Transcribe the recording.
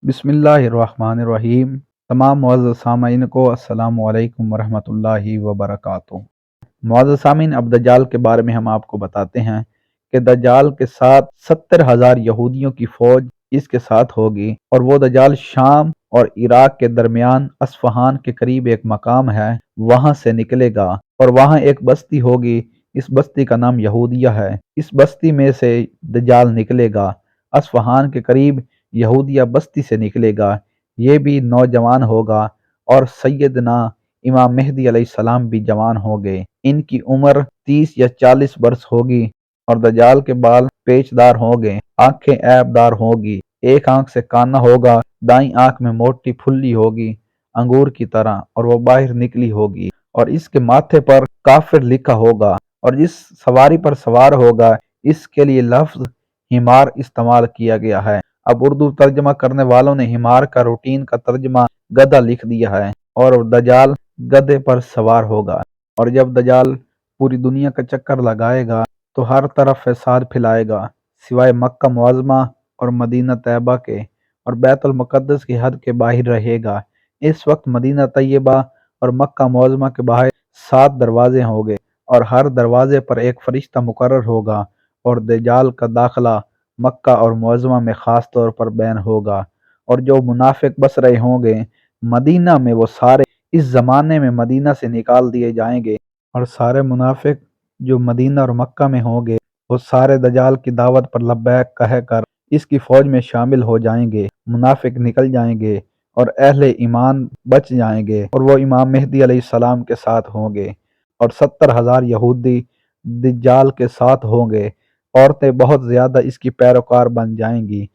बिस्मिल्लाहिर्रहमानिर्रहीम। तमाम मुअज़्ज़ज़ सामीन को अस्सलामु अलैकुम वरहमतुल्लाहि वबरकातुहू। मुअज़्ज़ज़ सामीन, अब दज्जाल के बारे में हम आपको बताते हैं कि दज्जाल के साथ 70,000 यहूदियों की फौज इसके साथ होगी, और वो दज्जाल शाम और इराक के दरमियान अस्फ़हान के करीब एक मकाम है, वहां से निकलेगा और वहां एक बस्ती होगी। इस बस्ती का नाम यहूदिया है। इस बस्ती में से दज्जाल निकलेगा। अस्फ़हान के करीब यहूदिया बस्ती से निकलेगा। ये भी नौजवान होगा, और सैयदना इमाम मेहदी अलैहिस्सलाम भी जवान हो गए। इनकी उम्र 30 या 40 वर्ष होगी, और दज्जाल के बाल पेचदार होंगे, आंखें ऐबदार होगी, एक आंख से काना होगा, दाईं आंख में मोटी फुल्ली होगी अंगूर की तरह, और वो बाहर निकली होगी, और इसके माथे पर काफिर लिखा होगा। और जिस सवारी पर सवार होगा, इसके लिए लफ्ज हिमार इस्तेमाल किया गया है। अब उर्दू तर्जमा करने वालों ने हिमार का रूटीन का तर्जमा गधा लिख दिया है, और दज्जाल गधे पर सवार होगा। और जब दज्जाल पूरी दुनिया का चक्कर लगाएगा तो हर तरफ फसाद फैलाएगा, सिवाय मक्का मुअज़्ज़मा और मदीना तैयबा के, और बैतुल मुक़द्दस की हद के बाहर रहेगा। इस वक्त मदीना तैयबा और मक्का मुअज़्ज़मा के बाहर 7 दरवाजे होंगे, और हर दरवाजे पर एक फरिश्ता मुकर्रर होगा, और दज्जाल का दाखिला मक्का और मुअज़्ज़मा में ख़ास तौर पर बैन होगा। और जो मुनाफिक बस रहे होंगे मदीना में, वो सारे इस ज़माने में मदीना से निकाल दिए जाएंगे, और सारे मुनाफिक जो मदीना और मक्का में होंगे, वो सारे दज्जाल की दावत पर लब्बैक कह कर इसकी फौज में शामिल हो जाएंगे। मुनाफिक निकल जाएंगे और अहले ईमान बच जाएंगे, और वो इमाम मेहदी अलैहिस्सलाम के साथ होंगे, और 70,000 यहूदी दज्जाल के साथ होंगे। औरतें बहुत ज्यादा इसकी पैरोकार बन जाएंगी।